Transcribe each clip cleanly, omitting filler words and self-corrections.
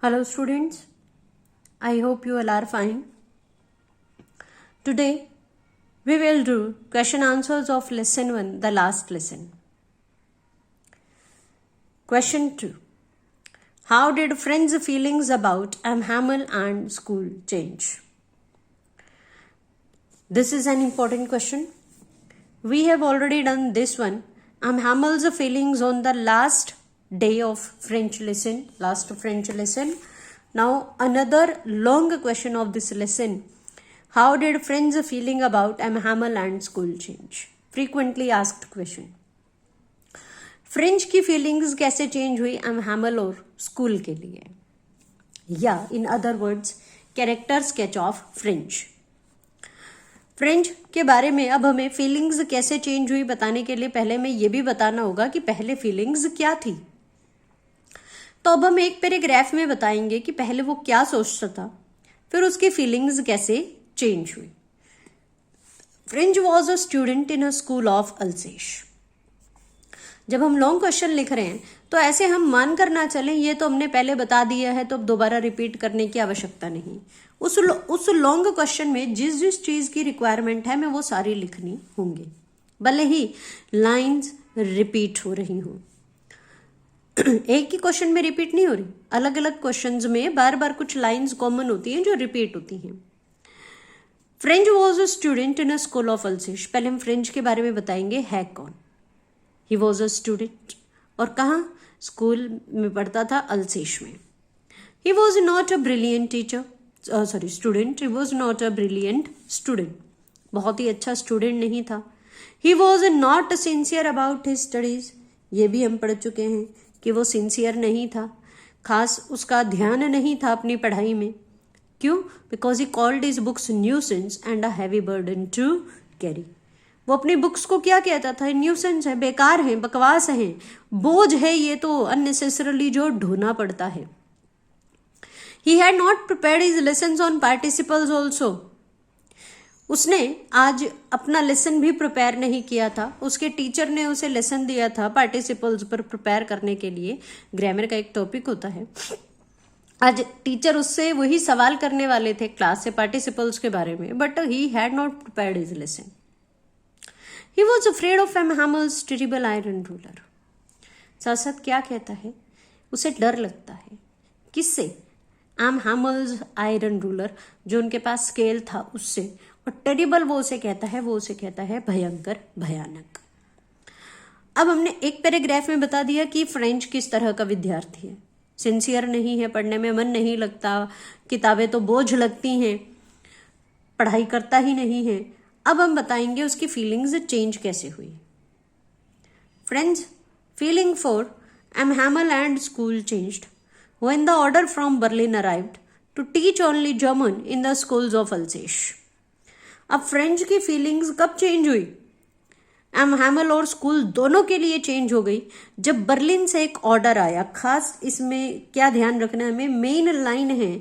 Hello students, I hope you all are fine. Today we will do question answers of lesson 1, the last lesson. Question 2. How did friends' feelings about Hamel and school change? This is an important question. We have already done this one. Hamel's feelings on the last day of French lesson, last French lesson. Now another long question of this lesson. How did friends feeling about Hamel and school change? Frequently asked question. French की feelings कैसे change हुई हैमल और school के लिए, या in other words character sketch of French. French के बारे में अब हमें फीलिंग्स कैसे चेंज हुई बताने के लिए पहले में ये भी बताना होगा कि पहले फीलिंग्स क्या थी. तो अब हम एक पैराग्राफ में बताएंगे कि पहले वो क्या सोचता था, फिर उसकी फीलिंग्स कैसे चेंज हुई. Franz was a student in a school of Alsace. जब हम लॉन्ग क्वेश्चन लिख रहे हैं तो ऐसे हम मान कर ना चलें ये तो हमने पहले बता दिया है तो अब दोबारा रिपीट करने की आवश्यकता नहीं. उस लॉन्ग क्वेश्चन में जिस जिस चीज की रिक्वायरमेंट है मैं वो सारी लिखनी होंगी, भले ही लाइंस रिपीट हो रही हूं. एक ही क्वेश्चन में रिपीट नहीं हो रही, अलग अलग क्वेश्चंस में बार बार कुछ लाइंस कॉमन होती हैं जो रिपीट होती हैं. Franz was a student in a school of Alsace. पहले हम फ्रेंच के बारे में बताएंगे है कौन. ही वॉज अ स्टूडेंट, और कहाँ, स्कूल में पढ़ता था अल्सेश में. He was not a brilliant teacher, student. He was not a brilliant student, बहुत ही अच्छा स्टूडेंट नहीं था. He was not sincere about his studies. ये भी हम पढ़ चुके हैं कि वो सिंसियर नहीं था, खास उसका ध्यान नहीं था अपनी पढ़ाई में. क्यों? Because he called his books nuisance and a heavy burden to carry. वो अपनी बुक्स को क्या कहता था? न्यूसेंस है, बेकार है, बकवास है, बोझ है, ये तो अननेसेसरली जो ढोना पड़ता है. He had not prepared his lessons on participles also. उसने आज अपना लेसन भी प्रिपेयर नहीं किया था. उसके टीचर ने उसे लेसन दिया था पार्टिसिपल्स पर प्रिपेयर करने के लिए. ग्रामर का एक टॉपिक होता है. आज टीचर उससे वही सवाल करने वाले थे क्लास से पार्टिसिपल्स के बारे में, but he had not prepared his lesson. He was afraid of Hamel's terrible iron ruler. साथ साथ क्या कहता है? उसे डर लगता है. किससे? Hamel's iron ruler, जो उनके पास स्केल था उससे. और टेरिबल वो उसे कहता है भयंकर, भयानक. अब हमने एक पैराग्राफ में बता दिया कि फ्रेंच किस तरह का विद्यार्थी है. सिंसियर नहीं है, पढ़ने में मन नहीं लगता, किताबें तो बोझ लगती हैं, पढ़ाई करता ही नहीं है. अब हम बताएंगे उसकी फीलिंग्स चेंज कैसे हुई. Friends, feeling for Hamel and school changed when the order from Berlin arrived to teach only German in the schools of Alsace. अब फ्रेंच की फीलिंग्स कब चेंज हुई? Hamel और स्कूल दोनों के लिए चेंज हो गई जब बर्लिन से एक ऑर्डर आया. खास इसमें क्या ध्यान रखना है हमें, मेन लाइन है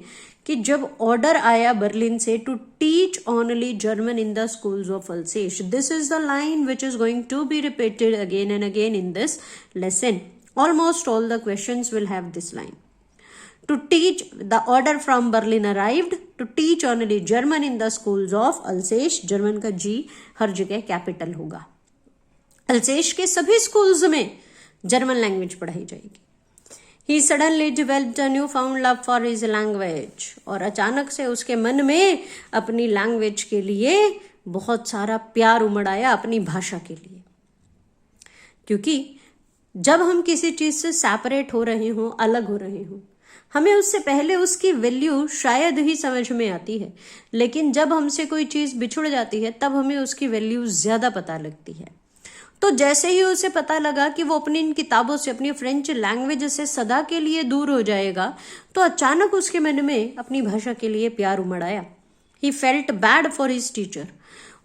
कि जब ऑर्डर आया बर्लिन से to teach only German in the schools of Alsace. This is the line which is going to be repeated again and again in this lesson. Almost all the questions will have this line. To teach, the order from Berlin arrived to teach only German in the schools of Alsace. German का जी हर जगह capital होगा. अल्सेश के सभी schools में German language पढ़ाई जाएगी. He suddenly developed a newfound love for his language. और अचानक से उसके मन में अपनी लैंग्वेज के लिए बहुत सारा प्यार उमड़ आया, अपनी भाषा के लिए. क्योंकि जब हम किसी चीज से सेपरेट हो रहे हों, अलग हो रहे हों, हमें उससे पहले उसकी वैल्यू शायद ही समझ में आती है, लेकिन जब हमसे कोई चीज बिछुड़ जाती है तब हमें उसकी वैल्यू ज्यादा पता लगती है. तो जैसे ही उसे पता लगा कि वो अपनी इन किताबों से, अपनी फ्रेंच लैंग्वेज से सदा के लिए दूर हो जाएगा, तो अचानक उसके मन में अपनी भाषा के लिए प्यार उमड़ आया. He felt bad for his teacher.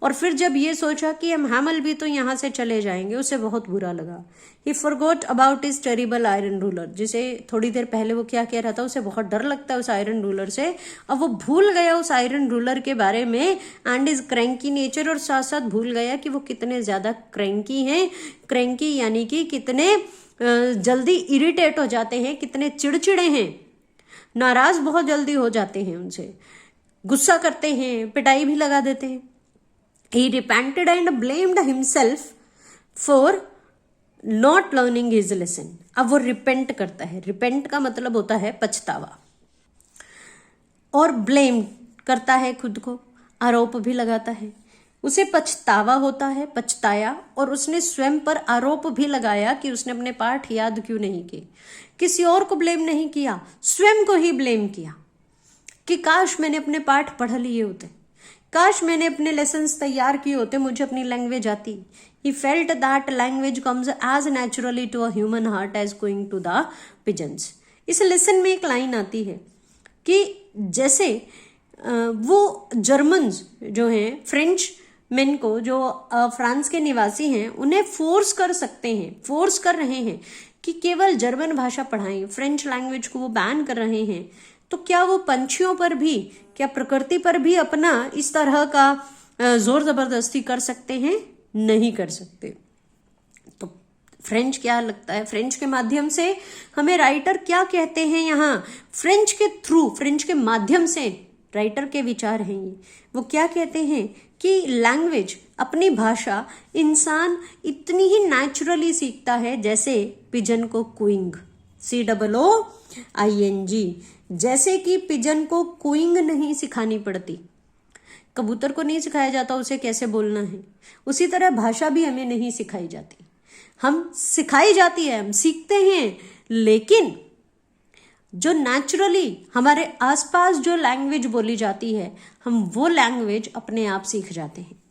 और फिर जब ये सोचा कि Hamel भी तो यहाँ से चले जाएंगे, उसे बहुत बुरा लगा. ही forgot about his terrible iron ruler. जिसे थोड़ी देर पहले वो क्या कह रहा था, उसे बहुत डर लगता है उस आयरन रूलर से. अब वो भूल गया उस आयरन रूलर के बारे में एंड इज क्रैंकी नेचर. और साथ साथ भूल गया कि वो कितने ज्यादा क्रैंकी हैं. क्रैंकी यानी कि कितने जल्दी इरिटेट हो जाते हैं, कितने चिड़चिड़े हैं. नाराज बहुत जल्दी हो जाते हैं उनसे, गुस्सा करते हैं, पिटाई भी लगा देते हैं। He repented and blamed himself for not learning his lesson. अब वो रिपेंट करता है, रिपेंट का मतलब होता है पछतावा, और ब्लेम करता है खुद को, आरोप भी लगाता है। उसे पछतावा होता है, पछताया, और उसने स्वयं पर आरोप भी लगाया कि उसने अपने पाठ याद क्यों नहीं किए। किसी और को ब्लेम नहीं किया, स्वयं को ही ब्लेम किया कि काश मैंने अपने पाठ पढ़ लिए होते, काश मैंने अपने लेसन्स तैयार किए होते, मुझे अपनी लैंग्वेज आती। He felt that language comes as naturally to a human heart as going to the pigeons. इस लेसन में एक लाइन आती है कि जैसे वो जर्मन्स जो हैं, फ्रेंच मेन को, जो फ्रांस के निवासी हैं, उन्हें फोर्स कर सकते हैं, फोर्स कर रहे हैं कि केवल जर्मन भाषा पढ़ाएं, फ्रेंच लैंग्वेज को वो बैन कर रहे हैं, तो क्या वो पंछियों पर भी, क्या प्रकृति पर भी अपना इस तरह का जोर जबरदस्ती कर सकते हैं? नहीं कर सकते। तो फ्रेंच क्या लगता है, फ्रेंच के माध्यम से हमें राइटर क्या कहते हैं यहाँ, फ्रेंच के थ्रू, फ्रेंच के माध्यम से राइटर के विचार हैं ये। वो क्या कहते हैं कि लैंग्वेज, अपनी भाषा इंसान इतनी ही नेचुरली सीखता है जैसे पिजन को कुइंग, COOING, जैसे कि पिजन को कुइंग नहीं सिखानी पड़ती, कबूतर को नहीं सिखाया जाता उसे कैसे बोलना है, उसी तरह भाषा भी हमें नहीं सिखाई जाती। हम सिखाई जाती है, हम सीखते हैं, लेकिन जो नेचुरली हमारे आसपास जो लैंग्वेज बोली जाती है, हम वो लैंग्वेज अपने आप सीख जाते हैं।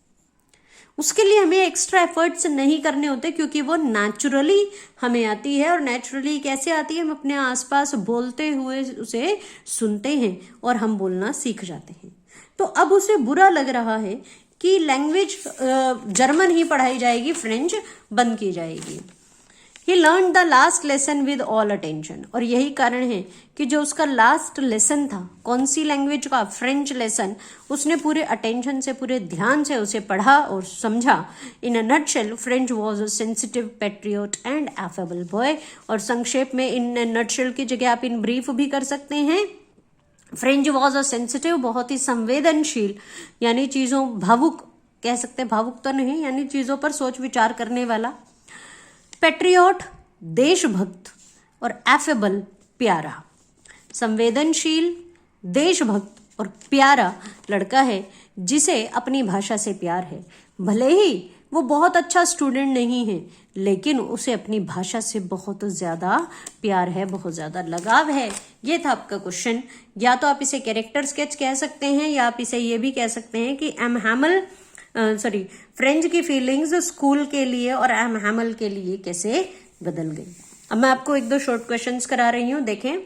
उसके लिए हमें एक्स्ट्रा एफर्ट्स नहीं करने होते, क्योंकि वो नेचुरली हमें आती है। और नेचुरली कैसे आती है, हम अपने आसपास बोलते हुए उसे सुनते हैं और हम बोलना सीख जाते हैं। तो अब उसे बुरा लग रहा है कि लैंग्वेज जर्मन ही पढ़ाई जाएगी, फ्रेंच बंद की जाएगी। He learned the last lesson with all attention, और यही कारण है कि जो उसका लास्ट लेसन था, कौन सी लैंग्वेज का, फ्रेंच लेसन, उसने पूरे अटेंशन से, पूरे ध्यान से उसे पढ़ा और समझा। In a nutshell, Franz was a sensitive, patriot and affable boy. और संक्षेप में इन नटशेल की जगह आप इन ब्रीफ भी कर सकते हैं। फ्रेंच वॉज अ सेंसिटिव, बहुत ही संवेदनशील, यानी चीजों, भावुक कह सकते हैं, भावुक तो नहीं, यानी चीजों पर सोच विचार करने वाला। पैट्रियोट, देशभक्त, और एफेबल, प्यारा। संवेदनशील, देशभक्त और प्यारा लड़का है जिसे अपनी भाषा से प्यार है। भले ही वो बहुत अच्छा स्टूडेंट नहीं है, लेकिन उसे अपनी भाषा से बहुत ज्यादा प्यार है, बहुत ज्यादा लगाव है। ये था आपका क्वेश्चन। या तो आप इसे कैरेक्टर स्केच कह सकते हैं, या आप इसे ये भी कह सकते हैं कि एम हैमल फ्रेंच की फीलिंग्स स्कूल के लिए और एम हैमल के लिए कैसे बदल गई। अब मैं आपको एक दो शॉर्ट क्वेश्चंस करा रही हूं। देखें,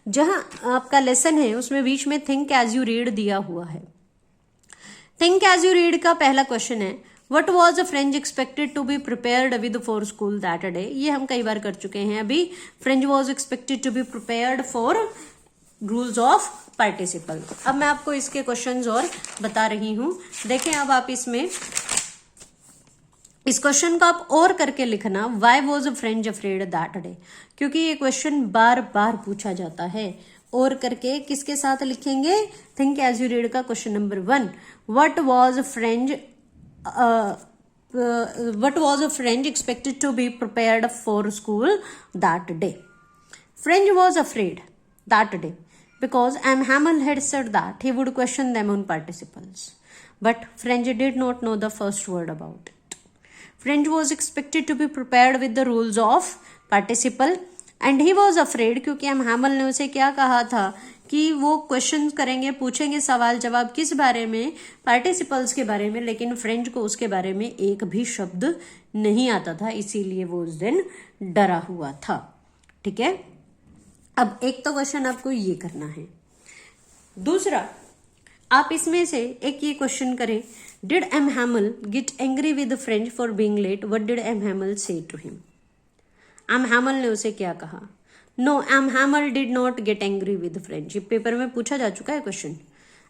जहां आपका लेसन है उसमें बीच में थिंक एज यू रीड दिया हुआ है। थिंक एज यू रीड का पहला क्वेश्चन है, what was Franz expected to be prepared with for school that day. ये हम कई बार कर चुके हैं अभी। Franz was expected to be prepared for rules of participle. अब मैं आपको इसके क्वेश्चंस और बता रही हूं। देखें, अब आप इसमें इस क्वेश्चन को आप और करके लिखना, why was French afraid that day, क्योंकि ये क्वेश्चन बार बार पूछा जाता है। और करके किसके साथ लिखेंगे, थिंक एज यू रीड का question number 1, what was Franz expected to be prepared for school that day. Franz was afraid that day because M. Hamel had said that he would question them on participles. But French did not know the first word about it. French was expected to be prepared with the rules of participle and he was afraid क्योंकि M. Hamel ने उसे क्या कहा था कि वो question करेंगे, पूछेंगे सवाल जवाब किस बारे में, पार्टिसिपल्स के बारे में, लेकिन फ्रेंच को उसके बारे में एक भी शब्द नहीं आता था, इसीलिए वो उस दिन डरा हुआ था। ठीक है, अब एक तो क्वेश्चन आपको ये करना है। दूसरा, आप इसमें से एक ये क्वेश्चन करें, did M Hamel get angry with Franz for being late, what did M Hamel say to him. M Hamel ने उसे क्या कहा। No, M Hamel did not get angry with Franz. ये पेपर में पूछा जा चुका है क्वेश्चन।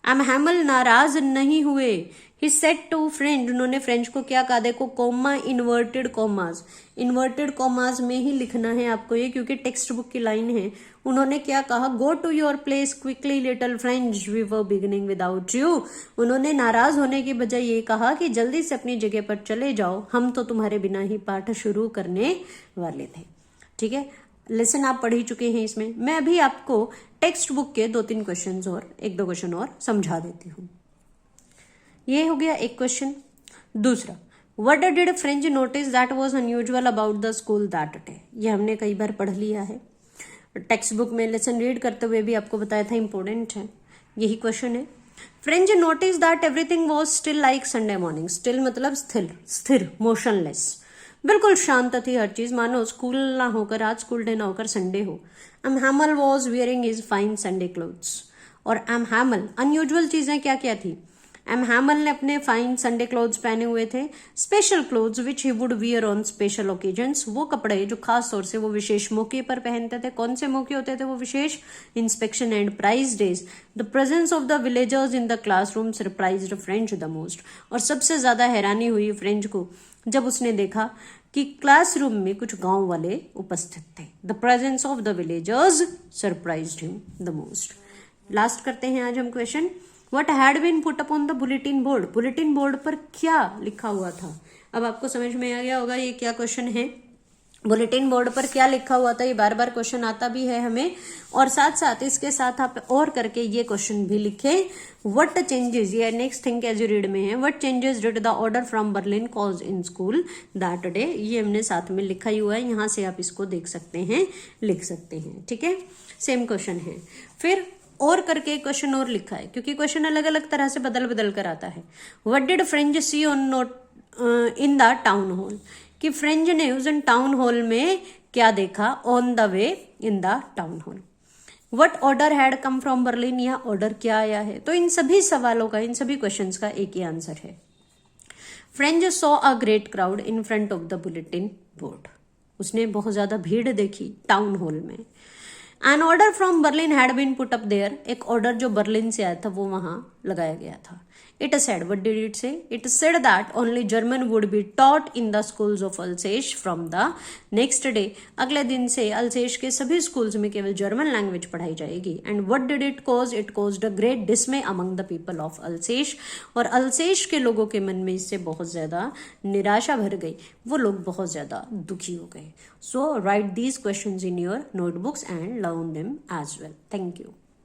एम हैमल नाराज नहीं हुए। ही सेड टू फ्रेंड, उन्होंने फ्रेंच को क्या कहा, देखो कॉमा इन्वर्टेड कॉमाज में ही लिखना है आपको ये, क्योंकि टेक्स्ट बुक की लाइन है। उन्होंने क्या कहा, go to your place quickly little Franz, we were beginning without you. उन्होंने नाराज होने की बजाय ये कहा कि जल्दी से अपनी जगह पर चले जाओ, हम तो तुम्हारे बिना ही पाठ शुरू करने वाले थे। ठीक है, लेसन आप पढ़ ही चुके हैं इसमें। मैं अभी आपको टेक्स्ट बुक के 2-3 क्वेश्चन और 1-2 क्वेश्चन और समझा देती हूँ। ये हो गया एक क्वेश्चन। दूसरा, what did French notice that was unusual about the school that day. ये हमने कई बार पढ़ लिया है, टेक्स्ट बुक में लेसन रीड करते हुए भी आपको बताया था, इंपॉर्टेंट है। यही क्वेश्चन है। French notice that everything was still like Sunday morning. Still मतलब स्थिर, मोशनलेस, बिल्कुल शांत थी हर चीज, मानो स्कूल ना होकर, आज स्कूल डे ना होकर संडे हो। M Hamel was wearing his fine Sunday clothes. और एम हैमल, अनयूजुअल चीजें क्या क्या थी, एम हैमल ने अपने फाइन संडे क्लोथ्स पहने हुए थे। Special clothes which he would wear on special occasions, वो कपड़े जो खास तौर से वो विशेष मौके पर पहनते थे। कौन से मौके होते थे वो विशेष, inspection and prize days. The presence of the villagers in the classroom surprised Franz the most. और सबसे ज्यादा हैरानी हुई फ्रेंच को जब उसने देखा कि क्लासरूम में कुछ गांव वाले उपस्थित थे। The presence of the villagers surprised him the most. Last करते हैं आज हम question, what had been put up on the bulletin board. Bulletin board पर क्या लिखा हुआ था। अब आपको समझ में आ गया होगा ये क्या क्वेश्चन है। बुलेटिन बोर्ड पर क्या लिखा हुआ था, ये बार बार क्वेश्चन आता भी है हमें, और साथ साथ इसके साथ आप और करके ये क्वेश्चन भी लिखे, व्हाट चेंजेस, ये next think as you read में है, what changes did the order from Berlin cause in school that day. ये हमने साथ में लिखा ही हुआ है, यहां से आप इसको देख सकते हैं, लिख सकते हैं। ठीक है, सेम क्वेश्चन है। फिर और करके एक क्वेश्चन और लिखा है, क्योंकि क्वेश्चन अलग अलग तरह से बदल बदल कर आता है। What did Franz see on note in the town hall, कि फ्रेंच ने उस टाउन हॉल में क्या देखा, on the way in the town hall. What order had come from Berlin, या ऑर्डर क्या आया है। तो इन सभी सवालों का, इन सभी क्वेश्चंस का एक ही आंसर है। Franz saw a great crowd in front of the bulletin board, उसने बहुत ज्यादा भीड़ देखी टाउन हॉल में। An order from Berlin had been put up there, एक ऑर्डर जो बर्लिन से आया था वो वहां लगाया गया था। It said, what did it say, it said that only German would be taught in the schools of Alsace from the next day. अगले दिन से अल्सेश के सभी स्कूल्स में केवल जर्मन लैंग्वेज पढ़ाई जाएगी। And what did it cause, it caused a great dismay among the people of Alsace. और अल्सेश के लोगों के मन में इससे बहुत ज्यादा निराशा भर गई, वो लोग बहुत ज्यादा दुखी हो गए। So write these questions in your notebooks and learn them as well. Thank you.